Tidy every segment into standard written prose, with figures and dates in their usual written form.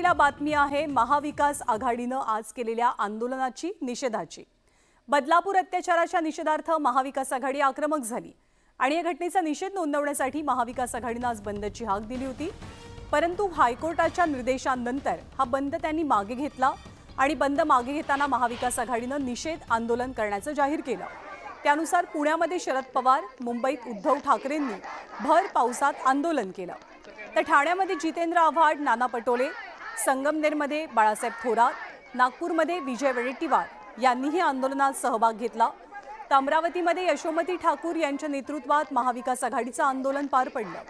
सुरुवातीला बातमी आहे महाविकास आघाडीनं आज केलेल्या आंदोलनाची, निषेधाची। बदलापूर अत्याचाराच्या निषेधार्थ महाविकास आघाडी आक्रमक झाली आणि या घटनेचा निषेध नोंदवण्यासाठी महाविकास आघाडीनं आज बंदची हाक दिली होती। परंतु हायकोर्टाच्या निर्देशांनंतर हा बंद त्यांनी मागे घेतला आणि बंद मागे घेताना महाविकास आघाडीनं निषेध आंदोलन करण्याचं जाहीर केलं। त्यानुसार पुण्यामध्ये शरद पवार, मुंबईत उद्धव ठाकरेंनी भर पावसात आंदोलन केलं। तर ठाण्यामध्ये जितेंद्र आव्हाड, नाना पटोले, संगमनेरमध्ये बाळासाहेब थोरात, नागपूरमध्ये विजय वडेट्टीवार यांनीही आंदोलनात सहभाग घेतला। तर अमरावतीमध्ये यशोमती ठाकूर यांच्या नेतृत्वात महाविकास आघाडीचं आंदोलन पार पडलं।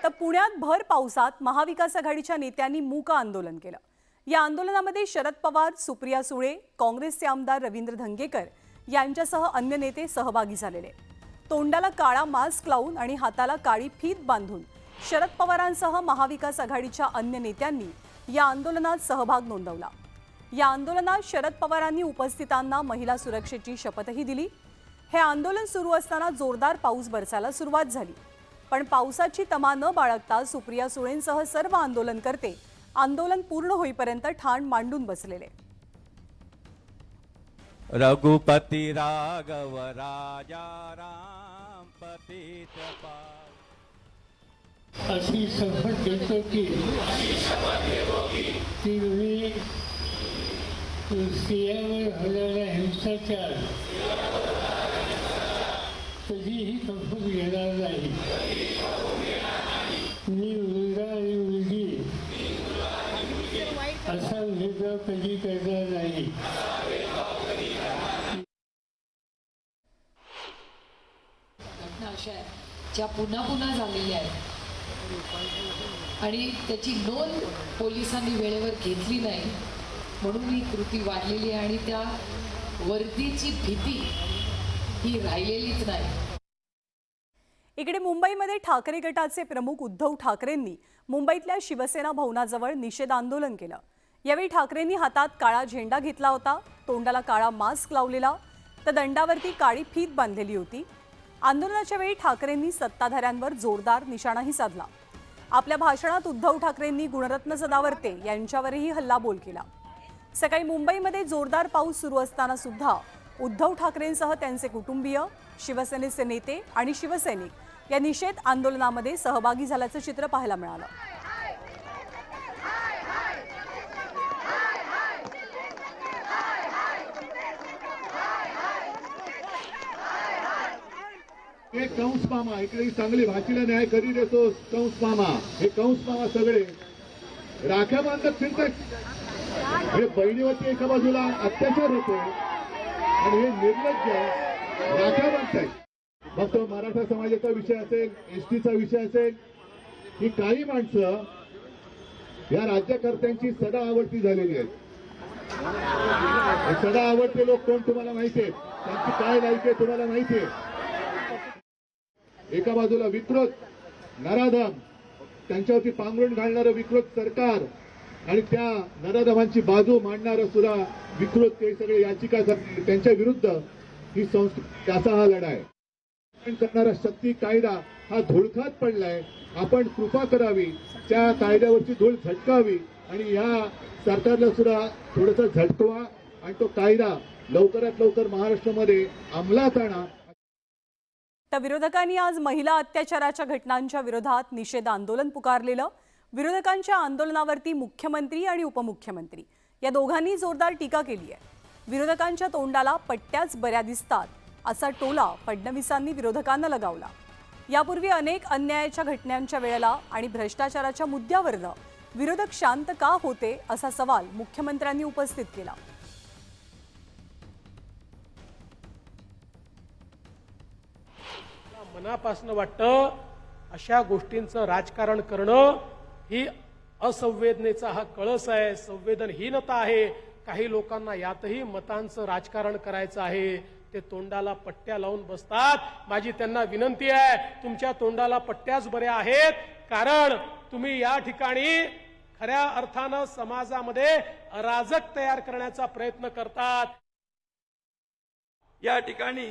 तर पुण्यात भर पावसात महाविकास आघाडीच्या नेत्यांनी मूक आंदोलन केलं। या आंदोलनामध्ये शरद पवार, सुप्रिया सुळे, काँग्रेसचे आमदार रवींद्र धंगेकर यांच्यासह अन्य नेते सहभागी झालेले। तोंडाला काळा मास्क लावून आणि हाताला काळी फीत बांधून शरद पवारांसह महाविकास आघाडीच्या अन्य नेत्यांनी या आंदोलनात सहभाग नोंदवला। या आंदोलनात शरद पवारांनी उपस्थितांना महिला सुरक्षेची शपथही दिली। हे आंदोलन सुरू असताना जोरदार पाऊस बरसायला सुरुवात झाली, पण पावसाची तमा न बाळगता सुप्रिया सुळेंसह सर्व आंदोलनकर्ते आंदोलन पूर्ण होईपर्यंत ठाण मांडून बसलेले। रघुपति राघव राजा राम पतित पावन। अशी शपथ घेतो की तुम्ही स्त्रियांवर होणारा हिंसाचार कधीही खपून घेणार नाही। मी मुलगा आणि मुलगी असा भेदभाव कधी करणार नाही। घटना अशा आहेत ज्या पुन्हा पुन्हा झालेल्या आहेत आणि त्याची नोंद पोलिसांनी वेळेवर घेतली नाही, म्हणून ही कृती वाढलेली आहे आणि त्या वर्दीची भीती ही राहिलेलीच नाही। इकडे मुंबईमध्ये ठाकरे गटाचे प्रमुख उद्धव ठाकरेंनी मुंबईतल्या शिवसेना भवनाजवळ निषेध आंदोलन केलं। यावेळी ठाकरेंनी हातात काळा झेंडा घेतला होता, तोंडाला काळा मास्क लावलेला, तर दंडावरती काळी फीत बांधलेली होती। आंदोलनाच्या वेळी ठाकरेंनी सत्ताधाऱ्यांवर जोरदार निशाणाही साधला। आपल्या भाषणात उद्धव ठाकरेंनी गुणरत्न सदावर्ते यांच्यावरही हल्लाबोल केला। सकाळी मुंबईमध्ये जोरदार पाऊस सुरू असताना सुद्धा उद्धव ठाकरेंसह त्यांचे कुटुंबीय, शिवसेनेचे नेते आणि शिवसैनिक या निषेध आंदोलनामध्ये सहभागी झाल्याचं चित्र पाहायला मिळालं। हे कंस मामा इकडे चांगली भाषेला न्याय करीत येतो। कंस मामा, हे कंस मामा सगळे राख्या बांधत फिरतात। हे बहिणीवरती एका बाजूला अत्याचार होतोय आणि हे निर्लज्ज राख्या बांधतायत। मग तो मराठा समाजाचा विषय असेल, एसटीचा विषय असेल, ही काही माणसं या राज्यकर्त्यांची सदा आवडती झालेली आहेत। हे सदा आवडते लोक कोण तुम्हाला माहिती आहे, त्यांची काय लायकी आहे तुम्हाला माहिती आहे। एका बाजूला विकृत नराधम, त्यांच्यावरती पांघरुण घालणारं विकृत सरकार आणि त्या नराधमांची बाजू मांडणारं सुद्धा विकृत, ते सगळे याचिका त्यांच्या विरुद्ध ही त्याचा हा लढा आहे। करणारा शक्ती कायदा हा धुळखात पडलाय। आपण कृपा करावी, त्या कायद्यावरची धूळ झटकावी आणि या सरकारला सुद्धा थोडंसं झटकवा आणि तो कायदा लवकरात लवकर महाराष्ट्रामध्ये अंमलात आणा। तर विरोधकांनी आज महिला अत्याचाराच्या घटनांच्या विरोधात निषेध आंदोलन पुकारलेलं। विरोधकांच्या आंदोलनावरती मुख्यमंत्री आणि उपमुख्यमंत्री या दोघांनी जोरदार टीका केली आहे। विरोधकांच्या तोंडाला पट्ट्याच बऱ्या दिसतात असा टोला फडणवीसांनी विरोधकांना लगावला। यापूर्वी अनेक अन्यायाच्या घटनांच्या वेळेला आणि भ्रष्टाचाराच्या मुद्द्यावरनं विरोधक शांत का होते असा सवाल मुख्यमंत्र्यांनी उपस्थित केला। मनापासून वाटतं अशा गोष्टींचं राजकारण करणं ही असंवेदनेचा हा कळस आहे, संवेदनहीनता आहे। काही लोकांना यातही मतांचं राजकारण करायचं आहे, ते तोंडाला पट्ट्या लावून बसतात। माझी त्यांना विनंती आहे, तुमच्या तोंडाला पट्ट्याच बऱ्या आहेत, कारण तुम्ही या ठिकाणी खऱ्या अर्थानं समाजामध्ये अराजक तयार करण्याचा प्रयत्न करतात। या ठिकाणी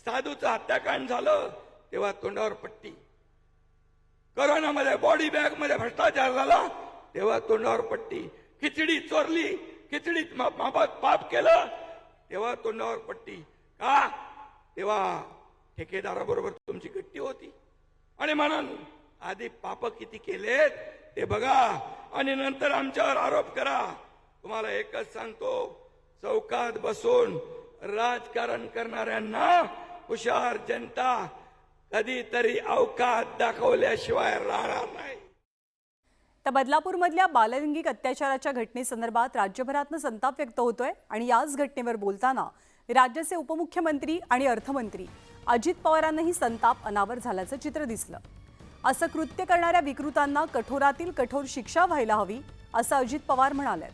साधूचं हत्याकांड झालं, तेव्हा तोंडावर पट्टी. कोरोनामध्ये बॉडी बॅग मध्ये भ्रष्टाचार झाला तेव्हा तोंडावर पट्टी. खिचडी चोरली, खिचडीत पाप केलं तेव्हा तोंडावर पट्टी. का? तेव्हा ठेकेदाराबरोबर तुमची गट्टी होती. आणि म्हणून आधी पाप किती केलेत ते बघा आणि नंतर आमच्यावर आरोप करा. तुम्हाला एकच सांगतो, चौकात बसून राजकारण करणाऱ्यांना हुशार जनता कधीतरी अवकात दाखवल्याशिवाय राहणार नाही. तर बदलापूरमधल्या बाललैंगिक अत्याचाराच्या घटनेसंदर्भात राज्यभरातनं संताप व्यक्त होतोय आणि याच घटनेवर बोलताना राज्याचे उपमुख्यमंत्री आणि अर्थमंत्री अजित पवारांनाही संताप अनावर झाल्याचं चित्र दिसलं. असं कृत्य करणाऱ्या विकृतांना कठोरातील कठोर शिक्षा व्हायला हवी असं अजित पवार म्हणाले.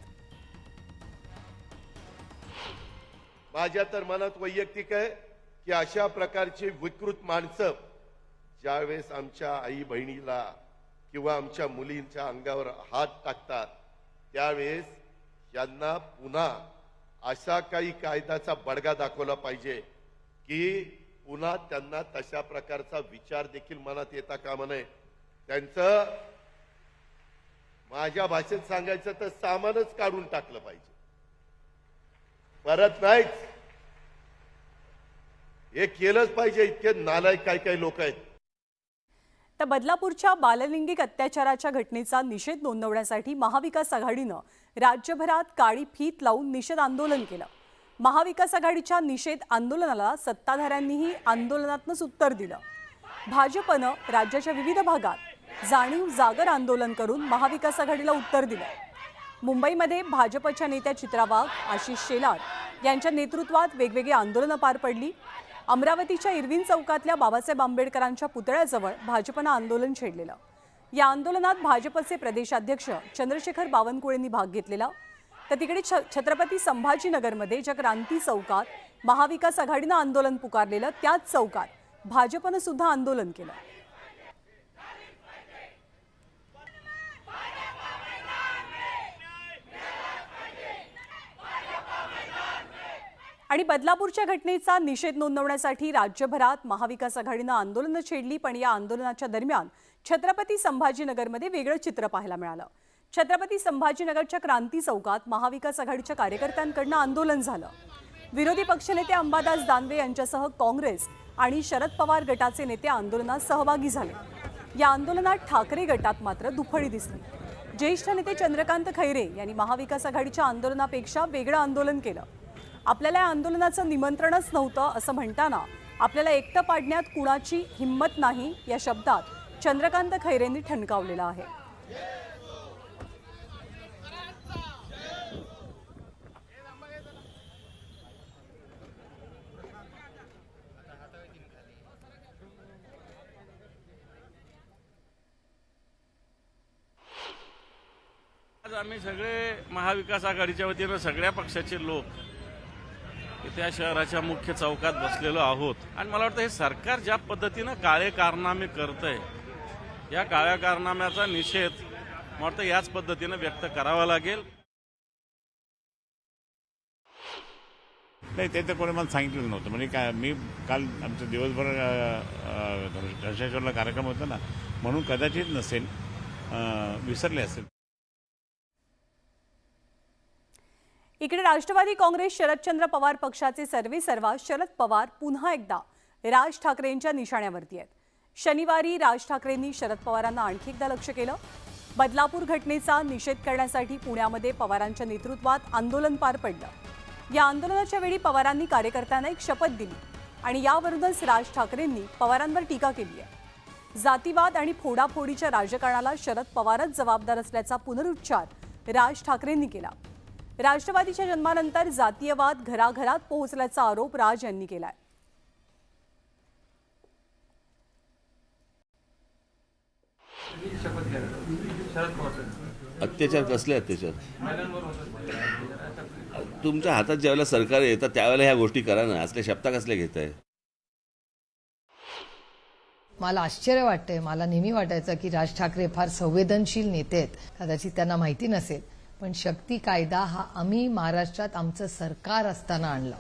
माझ्या तर मनात वैयक्तिक आहे की अशा प्रकारची विकृत माणसं ज्यावेळेस आमच्या आई बहिणीला किंवा आमच्या मुलींच्या अंगावर हात टाकतात त्यावेळेस यांना पुन्हा असा काही कायद्याचा बडगा दाखवला पाहिजे की पुन्हा त्यांना तशा प्रकारचा विचार देखील मनात येता कामा नये. त्यांचं माझ्या भाषेत सांगायचं तर सामानच काढून टाकलं पाहिजे, परत नाहीच. हे केलंच पाहिजे. इतके नालायक काय काय लोक आहेत. तर बदलापूरच्या बाललैंगिक अत्याचाराच्या घटनेचा निषेध नोंदवण्यासाठी महाविकास आघाडीनं राज्यभरात काळी फीत लावून निषेध आंदोलन केलं. महाविकास आघाडीच्या निषेध आंदोलनाला सत्ताधाऱ्यांनीही आंदोलनातूनच उत्तर दिलं. भाजपनं राज्याच्या विविध भागात जाणीव जागर आंदोलन करून महाविकास आघाडीला उत्तर दिलं. मुंबईमध्ये भाजपच्या नेत्या चित्रा वाघ, आशिष शेलार यांच्या नेतृत्वात वेगवेगळी आंदोलनं पार पडली. अमरावतीच्या इरविन चौकातल्या बाबासाहेब आंबेडकरांच्या पुतळ्याजवळ भाजपनं आंदोलन छेडलेलं. या आंदोलनात भाजपचे प्रदेशाध्यक्ष चंद्रशेखर बावनकुळेंनी भाग घेतलेला. तर तिकडे छत्रपती संभाजीनगरमध्ये ज्या क्रांती चौकात महाविकास आघाडीनं आंदोलन पुकारलेलं त्याच चौकात भाजपनं सुद्धा आंदोलन केलं. आणि बदलापूरच्या घटनेचा निषेध नोंदवण्यासाठी राज्यभरात महाविकास आघाडीनं आंदोलनं छेडली. पण या आंदोलनाच्या दरम्यान छत्रपती संभाजीनगरमध्ये वेगळं चित्र पाहायला मिळालं. छत्रपती संभाजीनगरच्या क्रांती चौकात महाविकास आघाडीच्या कार्यकर्त्यांकडनं आंदोलन झालं. विरोधी पक्षनेते अंबादास दानवे यांच्यासह काँग्रेस आणि शरद पवार गटाचे नेते आंदोलनात सहभागी झाले. या आंदोलनात ठाकरे गटात मात्र दुफळी दिसली. ज्येष्ठ नेते चंद्रकांत खैरे यांनी महाविकास आघाडीच्या आंदोलनापेक्षा वेगळं आंदोलन केलं. आपल्याला या आंदोलनाचं निमंत्रणच नव्हतं असं म्हणताना आपल्याला एकटं पाडण्यात कुणाची हिंमत नाही या शब्दात चंद्रकांत खैरेंनी ठणकावलेलं आहे. आज आम्ही सगळे महाविकास आघाडीच्या वतीनं सगळ्या पक्षाचे लोक त्या शहराच्या मुख्य चौकात बसलेलो आहोत. आणि मला वाटतं हे सरकार ज्या पद्धतीनं काळे कारनामे करतंय या काळ्या कारनाम्याचा निषेध मला वाटतं याच पद्धतीनं व्यक्त करावा लागेल. नाही, ते तर कोणी मला सांगितलं नव्हतं. म्हणजे काय, मी काल आमचं दिवसभर दर्शेश्वरला कार्यक्रम होता ना, म्हणून कदाचित नसेल, विसरले असेल. इकडे राष्ट्रवादी काँग्रेस शरदचंद्र पवार पक्षाचे सर्वेसर्वा शरद पवार पुन्हा एकदा राज ठाकरेंच्या निशाण्यावरती आहेत. शनिवारी राज ठाकरेंनी शरद पवारांना आणखी एकदा लक्ष केलं. बदलापूर घटनेचा निषेध करण्यासाठी पुण्यामध्ये पवारांच्या नेतृत्वात आंदोलन पार पडलं. या आंदोलनाच्या वेळी पवारांनी कार्यकर्त्यांना एक शपथ दिली आणि यावरूनच राज ठाकरेंनी पवारांवर टीका केली आहे. जातीवाद आणि फोडाफोडीच्या राजकारणाला शरद पवारच जबाबदार असल्याचा पुनरुच्चार राज ठाकरेंनी केला. राष्ट्रवादीच्या जन्मानंतर जातीयवाद घराघरात पोहोचल्याचा आरोप राज यांनी केलाय. अत्याचार कसले अत्याचार? तुमच्या हातात ज्यावेळेला सरकार येतं त्यावेळेला ह्या गोष्टी करा ना. असल्या शब्द कसले घेत आहे? मला आश्चर्य वाटतंय. मला नेहमी वाटायचं की राज ठाकरे फार संवेदनशील नेते आहेत. कदाचित त्यांना माहिती नसेल, पण शक्ती कायदा हा आम्ही महाराष्ट्रात आमचं सरकार असताना आणला.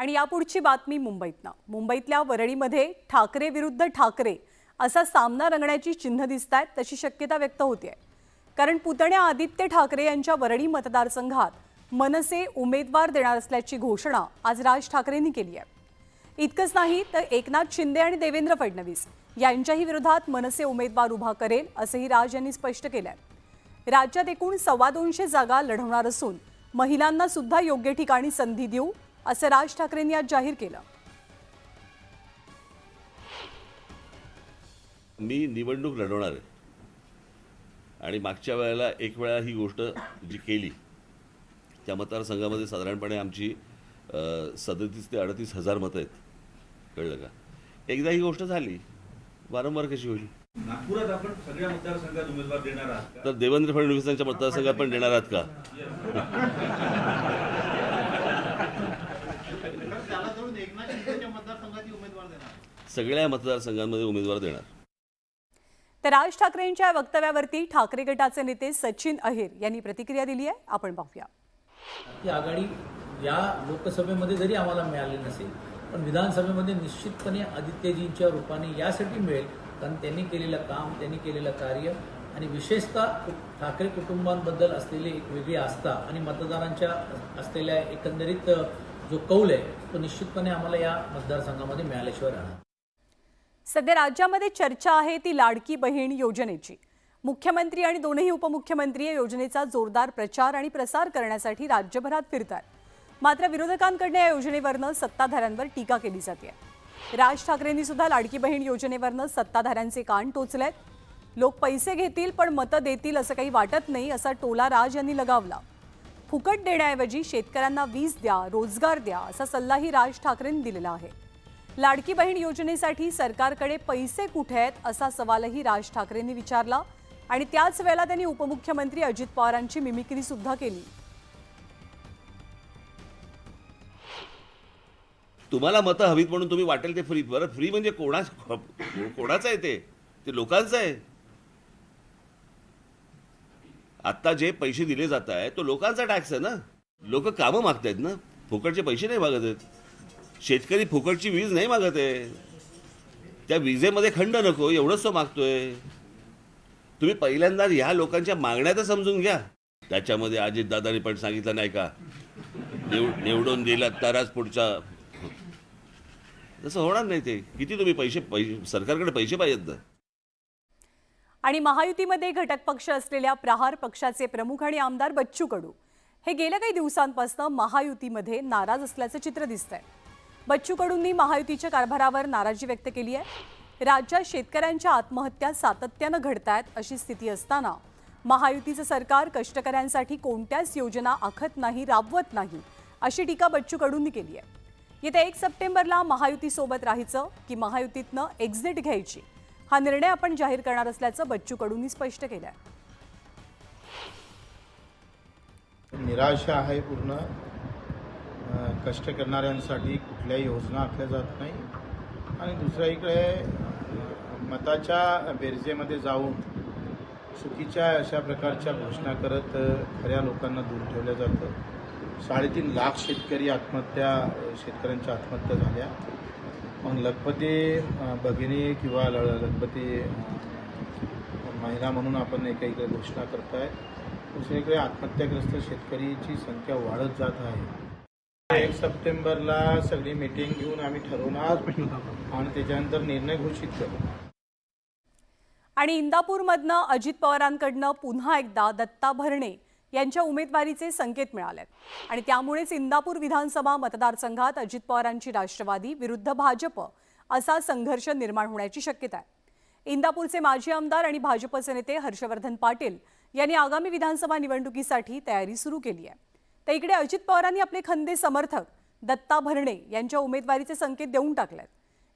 आणि यापुढची बातमी मुंबईतनं. मुंबईतल्या वरळीमध्ये ठाकरे विरुद्ध ठाकरे असा सामना रंगण्याची चिन्ह दिसत आहेत, तशी शक्यता व्यक्त होते. कारण पुतण्या आदित्य ठाकरे यांच्या वरळी मतदारसंघात मनसे उमेदवार देणार असल्याची घोषणा आज राज ठाकरेंनी केली आहे. इतकंच नाही तर एकनाथ शिंदे आणि देवेंद्र फडणवीस यांच्याही विरोधात मनसे उमेदवार उभा करेल असंही राज यांनी स्पष्ट केलंय. राज्यात एकूण 225 जागा लढवणार असून महिलांना सुद्धा योग्य ठिकाणी संधी देऊ असं राज ठाकरेंनी आज जाहीर केलं. मी निवडणूक लढवणार आहे आणि मागच्या वेळेला एक वेळा ही गोष्ट जी केली त्या मतदारसंघामध्ये साधारणपणे आमची 37 ते 38 हजार मतं आहेत. कळलं का? एकदा ही गोष्ट झाली, वारंवार कशी होईल? नागपुरात आपण सगळ्या मतदारसंघात उमेदवार देणार आहात का? तर देवेंद्र फडणवीसांच्या मतदारसंघात पण देणार आहात का? सगळ्या मतदारसंघांमध्ये उमेदवार देणार. तर राज ठाकरेंच्या या वक्तव्यावरती ठाकरे गटाचे नेते सचिन अहिर यांनी प्रतिक्रिया दिली आहे. आपण पाहूया. ही आघाडी या लोकसभेमध्ये जरी आम्हाला मिळाली नसेल, पण विधानसभेमध्ये निश्चितपणे आदित्यजींच्या रूपाने यासाठी मिळेल कारण त्यांनी केलेलं काम, त्यांनी केलेलं कार्य आणि विशेषतः ठाकरे कुटुंबांबद्दल असलेली एक वेगळी आस्था आणि मतदारांच्या असलेल्या एकंदरीत जो कौल आहे तो निश्चितपणे आम्हाला या मतदारसंघामध्ये मिळाल्याशिवाय राहणार. सध्या राज्यामध्ये चर्चा आहे ती लाडकी बहीण योजनेची. मुख्यमंत्री आणि दोनही उपमुख्यमंत्री या योजनेचा जोरदार प्रचार आणि प्रसार करण्यासाठी राज्यभरात फिरतात. मात्र विरोधकांकडून या योजनेवरनं सत्ताधाऱ्यांवर टीका केली जाते. राज ठाकरेंनी सुद्धा लाडकी बहीण योजनेवरनं सत्ताधाऱ्यांचे कान टोचलेत. लोक पैसे घेतील पण मतं देतील असं काही वाटत नाही असा टोला राज यांनी लगावला. फुकट देण्याऐवजी शेतकऱ्यांना वीज द्या, रोजगार द्या असा सल्लाही राज ठाकरेंनी दिलेला आहे. लाडकी बहीण योजनेसाठी सरकारकडे पैसे कुठे आहेत असा सवालही राज ठाकरेंनी विचारला आणि त्याच वेळेला त्यांनी उपमुख्यमंत्री अजित पवारांची मिमिक्री सुद्धा केली. तुम्हाला मतं हवीत म्हणून तुम्ही वाटेल ते फ्री. बरं, फ्री म्हणजे कोणाचं आहे? ते लोकांचं आहे. आता जे पैसे दिले जात आहे तो लोकांचा टॅक्स आहे ना. लोक कामं मागतायत ना, फुकटचे पैसे नाही मागत आहेत. शेतकरी फुकटची वीज नाही मागत आहे. त्या विजेमध्ये खंड नको एवढंच तो मागतोय. तुम्ही पहिल्यांदा ह्या लोकांच्या मागण्या तर समजून घ्या. त्याच्यामध्ये अजितदादांनी पण सांगितलं नाही का, निवडून दिलात तरच पुढचा. तसं होणार नाही. ते किती तुम्ही पैसे सरकारकडे पैसे पाहिजेत ना. आणि महायुतीमध्ये घटक पक्ष असलेल्या प्रहार पक्षाचे प्रमुख आणि आमदार बच्चू कडू हे गेल्या काही दिवसांपासून महायुतीमध्ये नाराज असल्याचं चित्र दिसतंय. बच्चू कडूंनी महायुतीच्या कारभारावर नाराजी व्यक्त केली आहे. राज्यात शेतकऱ्यांच्या आत्महत्या सातत्यानं घडतायत अशी स्थिती असताना महायुतीचं सरकार कष्टकऱ्यांसाठी कोणत्याच योजना आखत नाही, राबवत नाही अशी टीका बच्चू कडूंनी केली आहे. येत्या 1 सप्टेंबरला महायुतीसोबत राहायचं की महायुतीतनं एक्झिट घ्यायची हा निर्णय आपण जाहीर करणार असल्याचं बच्चू कडूंनी स्पष्ट केलं आहे. निराशा आहे पूर्ण. कष्ट करणाऱ्यांसाठी कुठल्याही योजना आखल्या जात नाही आणि दुसऱ्या इकडे मताच्या बेरजेमध्ये जाऊन चुकीच्या अशा प्रकारच्या घोषणा करत खऱ्या लोकांना दूर ठेवलं जातं. 3.5 लाख शेतकऱ्यांच्या आत्महत्या झाल्या. मग लखपती भगिनी किंवा लखपती महिला म्हणून आपण एकीकडे घोषणा करताय, दुसरीकडे आत्महत्याग्रस्त शेतकरीची संख्या वाढत जात आहे. 1 सप्टेंबरला सगळी मीटिंग घेऊन आम्ही ठरवणार आणि त्याच्यानंतर निर्णय घोषित करू. आणि इंदापूरमधनं अजित पवारांकडनं पुन्हा एकदा दत्ता भरणे यांच्या उमेदवारीचे संकेत मिळालेत आणि त्यामुळेच इंदापूर विधानसभा मतदारसंघात अजित पवारांची राष्ट्रवादी विरुद्ध भाजप असा संघर्ष निर्माण होण्याची शक्यता आहे. इंदापूरचे माजी आमदार आणि भाजपचे नेते हर्षवर्धन पाटील यांनी आगामी विधानसभा निवडणुकीसाठी तयारी सुरू केली आहे. तर इकडे अजित पवारांनी आपले खंदे समर्थक दत्ता भरणे यांच्या उमेदवारीचे संकेत देऊन टाकलेत.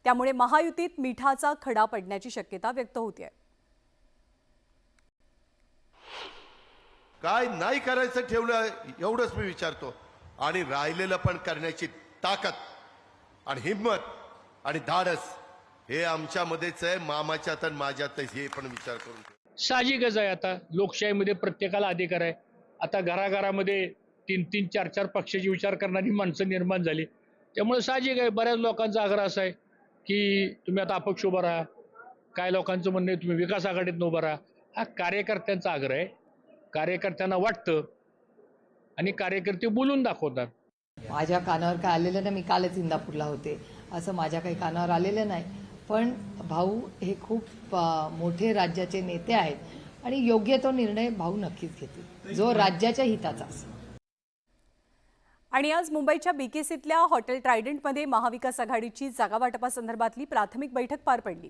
त्यामुळे महायुतीत मिठाचा खडा पडण्याची शक्यता व्यक्त होते. काय नाही करायचं ठेवलं एवढंच मी विचारतो आणि राहिलेलं पण करण्याची ताकद आणि हिंमत आणि धाडस हे आमच्यामध्येच आहे, मामाच्यात आणि माझ्यातच. हे पण विचार करून साहजिकच आहे. आता लोकशाहीमध्ये प्रत्येकाला अधिकार आहे. आता घराघरामध्ये 3-3, 4-4 पक्षाचे विचार करणारी माणसं निर्माण झाली. त्यामुळे साहजिक आहे, बऱ्याच लोकांचा आग्रह असा आहे की तुम्ही आता अपक्ष उभा राहा. काय लोकांचं म्हणणं आहे तुम्ही विकास आघाडीत उभा राहा. हा कार्यकर्त्यांचा आग्रह आहे. कार्यकर्त्यांना वाटतं आणि कार्यकर्ते बोलून दाखवतात. माझ्या कानावर काय आलेलं नाही. मी कालच इंदापूरला होते, असं माझ्या काही कानावर आलेलं नाही. पण भाऊ हे खूप मोठे राज्याचे नेते आहेत आणि योग्य तो निर्णय भाऊ नक्कीच घेतील, जो राज्याच्या हिताचा असेल. आणि आज मुंबईच्या बीकेसीतल्या हॉटेल ट्रायडंटमध्ये महाविकास आघाडीची जागावाटपासंदर्भातली प्राथमिक बैठक पार पडली.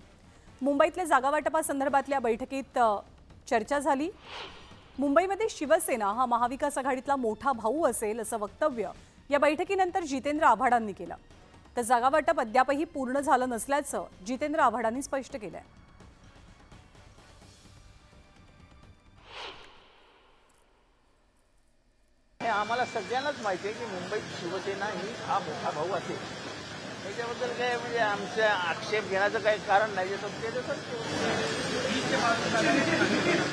मुंबईतल्या जागावाटपासंदर्भातल्या बैठकीत चर्चा झाली. मुंबईमध्ये शिवसेना हा महाविकास आघाडीतला मोठा भाऊ असेल असं वक्तव्य या बैठकीनंतर जितेंद्र आव्हाडांनी केलं. तर जागावाटप अद्यापही पूर्ण झालं नसल्याचं जितेंद्र आव्हाडांनी स्पष्ट केलंय. हे आम्हाला सगळ्यांनाच माहिती आहे की मुंबईत शिवसेना ही हा मोठा भाऊ असेल. त्याच्याबद्दल काय म्हणजे आमच्या आक्षेप घेण्याचं काही कारण नाही.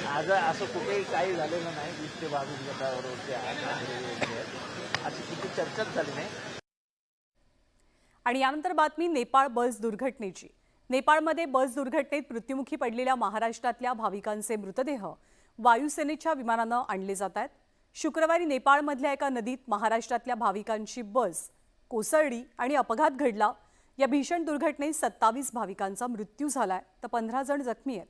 आज असं कुठेही काही झालेलं नाही. 20 ते 22 गटावर अशी कुठे चर्चाच झाली नाही. आणि यानंतर बातमी नेपाळ बस दुर्घटनेची. नेपाळमध्ये बस दुर्घटनेत मृत्युमुखी पडलेल्या महाराष्ट्रातल्या भाविकांचे मृतदेह वायुसेनेच्या विमानानं आणले जात आहेत. शुक्रवारी नेपाळमधल्या एका नदीत महाराष्ट्रातल्या भाविकांची बस कोसळली आणि अपघात घडला. या भीषण दुर्घटनेत 27 भाविकांचा मृत्यू झालाय तर 15 जण जखमी आहेत.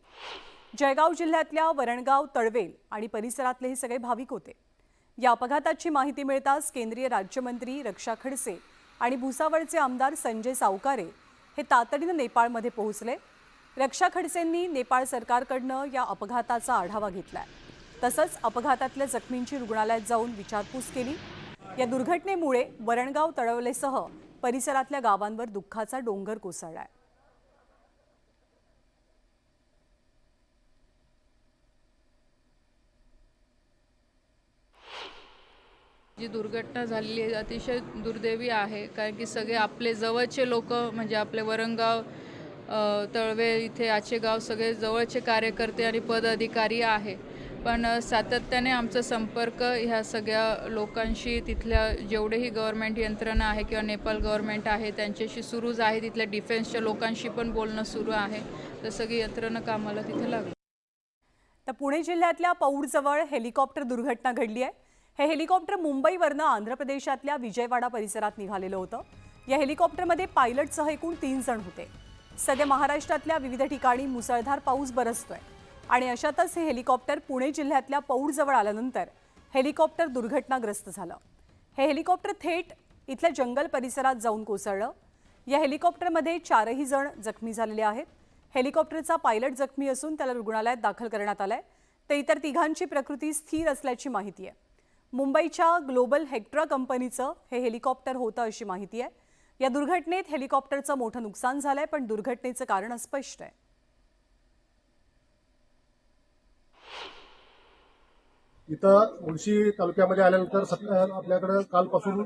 जळगाव जिल्ह्यातल्या वरणगाव, तळवेल आणि परिसरातले हे सगळे भाविक होते. या अपघाताची माहिती मिळताच केंद्रीय राज्यमंत्री रक्षा खडसे आणि भुसावळचे आमदार संजय सावकारे हे तातडीनं नेपाळमध्ये पोहोचले. रक्षा खडसेंनी नेपाळ सरकारकडनं या अपघाताचा आढावा घेतलाय. तसंच अपघातातल्या जखमींची रुग्णालयात जाऊन विचारपूस केली. या दुर्घटनेमुळे वरणगाव, तळवलेसह परिसरातल्या गावांवर दुःखाचा डोंगर कोसळलाय. जी दुर्घटना झालेली आहे अतिशय दुर्दैवी आहे. कारण की सगळे आपले जवळचे लोक म्हणजे आपले वरणगाव, तळवे, इथे आचेगाव सगळे जवळचे कार्यकर्ते आणि पदाधिकारी आहे. पण सातत्याने आमचा संपर्क ह्या सगळ्या लोकांशी, तिथल्या जेवढेही गव्हर्नमेंट यंत्रणा आहे किंवा नेपाळ गव्हर्नमेंट आहे त्यांच्याशी सुरूच आहे. तिथल्या डिफेन्सच्या लोकांशी पण बोलणं सुरू आहे. तर सगळी यंत्रणा कामाला तिथे लागली. तर पुणे जिल्ह्यातल्या पौडजवळ हेलिकॉप्टर दुर्घटना घडली आहे. हे हेलिकॉप्टर मुंबईवरनं आंध्र प्रदेशातल्या विजयवाडा परिसरात निघालेलं होतं. या हेलिकॉप्टरमध्ये पायलटसह एकूण 3 जण होते. सध्या महाराष्ट्रातल्या विविध ठिकाणी मुसळधार पाऊस बरसतोय आणि अशातच हे हेलिकॉप्टर पुणे जिल्ह्यातल्या पौडजवळ आल्यानंतर हेलिकॉप्टर दुर्घटनाग्रस्त झालं. हे हेलिकॉप्टर थेट इथल्या जंगल परिसरात जाऊन कोसळलं. या हेलिकॉप्टरमध्ये 4ही जण जखमी झालेले आहेत. हेलिकॉप्टरचा पायलट जखमी असून त्याला रुग्णालयात दाखल करण्यात आलंय. तर इतर 3घांची प्रकृती स्थिर असल्याची माहिती आहे. मुंबईच्या ग्लोबल हेक्ट्रा कंपनीचं हे हेलिकॉप्टर होतं अशी माहिती आहे. या दुर्घटनेत हेलिकॉप्टरचं मोठं नुकसान झालंय पण दुर्घटनेचं कारण अस्पष्ट आहे. इथं मुळशी तालुक्यामध्ये आल्यानंतर आपल्याकडे कालपासून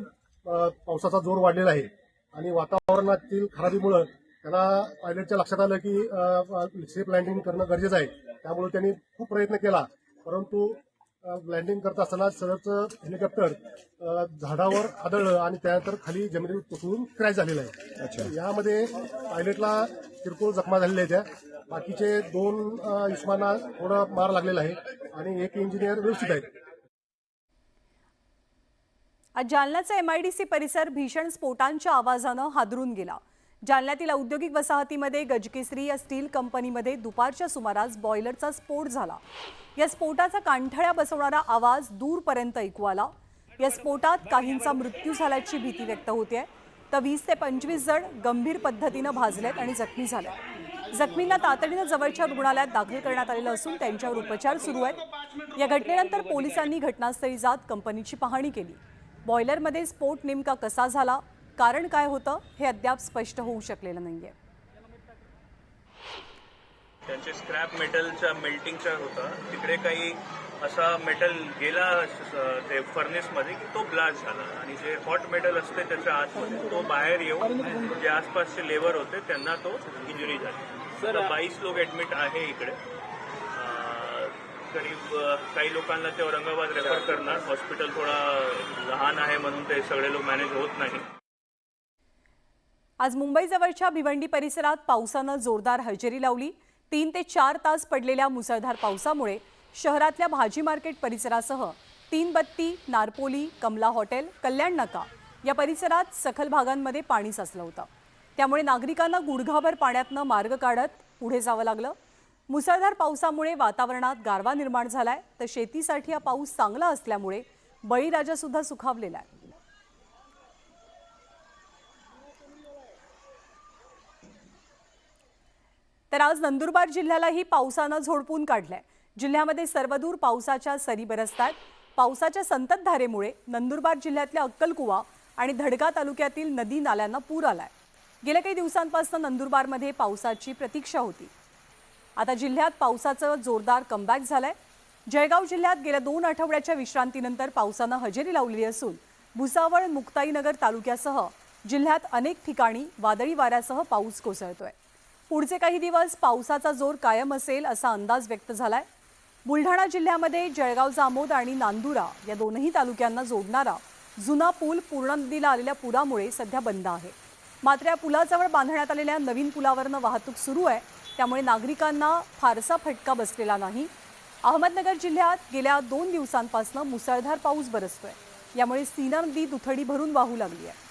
पावसाचा जोर वाढलेला आहे आणि वातावरणातील खराबीमुळे त्यांना पायलटच्या लक्षात आलं की सेफ लँडिंग करणं गरजेचं आहे. त्यामुळे त्यांनी खूप प्रयत्न केला परंतु लँडिंग करत असताना सदरचं हेलिकॉप्टर झाडावर आदळलं आणि त्यानंतर खाली जमिनीवर कोसळून क्रॅश झालेलं आहे. यामध्ये पायलटला किरकोळ जखमा झालेल्या आहेत. बाकीचे 2 इस्मांना थोडा मार लागलेला आहे आणि 1 इंजिनियर व्यवस्थित आहेत. आज जालन्याचा MIDC परिसर भीषण स्फोटांच्या आवाजानं हादरून गेला. जालन्यातील औद्योगिक वसाहतीमध्ये गजकेसरी या स्टील कंपनीमध्ये दुपारच्या सुमारास बॉयलरचा स्फोट झाला. या स्फोटाचा कानठळ्या बसवणारा आवाज दूरपर्यंत ऐकू आला. या स्फोटात काहींचा मृत्यू झाल्याची भीती व्यक्त होते. तर 20 ते 25 जण गंभीर पद्धतीनं भाजलेत आणि जखमी झाले. जखमींना तातडीनं जवळच्या रुग्णालयात दाखल करण्यात आलेलं असून त्यांच्यावर उपचार सुरू आहेत. या घटनेनंतर पोलिसांनी घटनास्थळी जात कंपनीची पाहणी केली. बॉयलरमध्ये स्फोट नेमका कसा झाला, कारण काय होतं हे अद्याप स्पष्ट होऊ शकलेलं नाहीये. त्यांचे स्क्रॅप मेटलच्या मेल्टिंगचा होता. तिकडे काही असा मेटल गेला ते फर्नेसमध्ये की तो ब्लास्ट झाला आणि जे हॉट मेटल असते त्याच्या आतमध्ये तो बाहेर येऊन जे आसपासचे लेबर होते त्यांना तो इंजुरी झाली. तर 22 लोक ऍडमिट आहे इकडे. करीब काही लोकांना ते औरंगाबाद रेफर करणार. हॉस्पिटल थोडा लहान आहे म्हणून ते सगळे लोक मॅनेज होत नाही. आज मुंबईजवळच्या भिवंडी परिसरात पावसानं जोरदार हजेरी लावली. 3 ते 4 तास पडलेल्या मुसळधार पावसामुळे शहरातल्या भाजी मार्केट परिसरासह तीनबत्ती, नारपोली, कमला हॉटेल, कल्याण नाका या परिसरात सखल भागांमध्ये पाणी साचलं होतं. त्यामुळे नागरिकांना गुडघाभर पाण्यातनं मार्ग काढत पुढे जावं लागलं. मुसळधार पावसामुळे वातावरणात गारवा निर्माण झालाय, तर शेतीसाठी हा पाऊस चांगला असल्यामुळे बळीराजा सुद्धा सुखावलेला आहे. तर आज नंदुरबार जिल्ह्यालाही पावसानं झोडपून काढलंय. जिल्ह्यामध्ये सर्वदूर पावसाच्या सरी बरसतात. पावसाच्या संततधारेमुळे नंदुरबार जिल्ह्यातल्या अक्कलकुवा आणि धडका तालुक्यातील नदी नाल्यांना पूर आलाय. गेल्या काही दिवसांपासून नंदुरबारमध्ये पावसाची प्रतीक्षा होती. आता जिल्ह्यात पावसाचं जोरदार कमबॅक झालंय. जळगाव जिल्ह्यात गेल्या 2 आठवड्याच्या विश्रांतीनंतर पावसानं हजेरी लावलेली असून भुसावळ, मुक्ताईनगर तालुक्यासह जिल्ह्यात अनेक ठिकाणी वादळी वाऱ्यासह पाऊस कोसळतोय. पुढचे काही दिवस पावसाचा जोर कायम असेल असा अंदाज व्यक्त झालाय. बुलढाणा जिल्ह्यामध्ये जळगाव जामोद आणि नांदुरा या दोनही तालुक्यांना जोडणारा जुना पूल पूर्णा नदीला आलेल्या पुरामुळे सध्या बंद आहे. मात्र या पुलाजवळ बांधण्यात आलेल्या नवीन पुलावरनं वाहतूक सुरू आहे, त्यामुळे नागरिकांना फारसा फटका बसलेला नाही. अहमदनगर जिल्ह्यात गेल्या 2 दिवसांपासून मुसळधार पाऊस बरसतोय. यामुळे सीना नदी दुथडी भरून वाहू लागली आहे.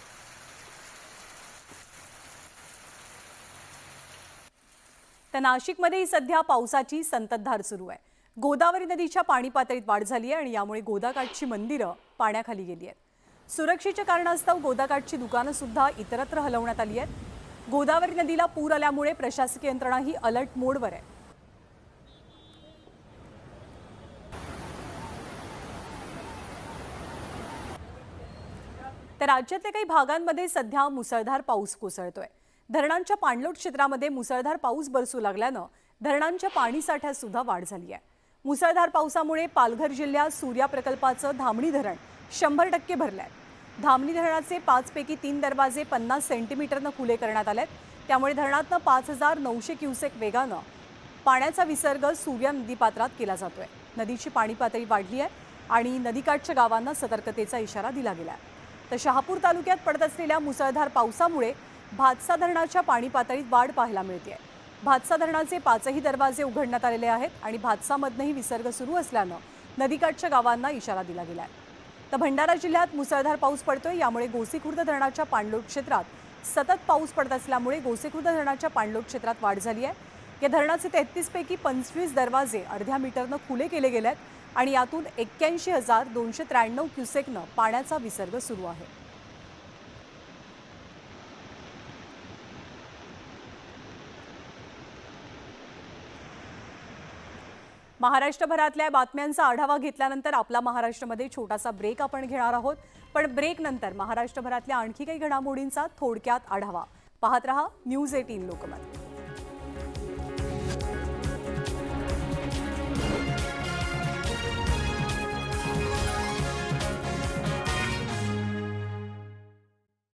तर नाशिकमध्येही सध्या पावसाची संततधार सुरू आहे. गोदावरी नदीच्या पाणी पातळीत वाढ झाली आहे आणि यामुळे गोदाकाठची मंदिरं पाण्याखाली गेली आहेत. सुरक्षेच्या कारणास्तव गोदाकाठची दुकानं सुद्धा इतरत्र हलवण्यात आली आहेत. गोदावरी नदीला पूर आल्यामुळे प्रशासकीय यंत्रणा ही अलर्ट मोडवर आहे. तर राज्यातल्या काही भागांमध्ये सध्या मुसळधार पाऊस कोसळतोय. धरणांच्या पाणलोट क्षेत्रामध्ये मुसळधार पाऊस बरसू लागल्यानं धरणांच्या पाणीसाठ्यात सुद्धा वाढ झाली आहे. मुसळधार पावसामुळे पालघर जिल्ह्यात सूर्या प्रकल्पाचं धामणी धरण 100% भरलंय. धामणी धरणाचे 5 पैकी 3 दरवाजे 50 सेंटीमीटरनं खुले करण्यात आलेत. त्यामुळे धरणातनं 5900 क्युसेक वेगानं पाण्याचा विसर्ग सूर्या नदीपात्रात केला जातोय. नदीची पाणी पातळी वाढली आहे आणि नदीकाठच्या गावांना सतर्कतेचा इशारा दिला गेला आहे. तर शहापूर तालुक्यात पडत असलेल्या मुसळधार पावसामुळे भातसा धरणाच्या पाणी पातळीत वाढ पाहायला मिळते. भातसा धरणाचे 5ही दरवाजे उघडण्यात आलेले आहेत आणि भातसामधनंही विसर्ग सुरू असल्यानं नदीकाठच्या गावांना इशारा दिला गेला आहे. तर भंडारा जिल्ह्यात मुसळधार पाऊस पडतोय. यामुळे गोसीखुर्द धरणाच्या पाणलोट क्षेत्रात सतत पाऊस पडत असल्यामुळे गोसीखुर्द धरणाच्या पाणलोट क्षेत्रात वाढ झाली आहे. या धरणाचे 33 पैकी 25 दरवाजे अर्ध्या मीटरनं खुले केले गेले आहेत आणि यातून 81,293 क्युसेकनं पाण्याचा विसर्ग सुरू आहे. महाराष्ट्रभरातल्या बातम्यांचा आढावा घेतल्यानंतर आपला महाराष्ट्रामध्ये छोटासा ब्रेक आपण घेणार आहोत. पण ब्रेक नंतर महाराष्ट्रभरातल्या आणखी काही घडामोडींचा थोडक्यात आढावा पाहत रहा न्यूज 18 लोकमत.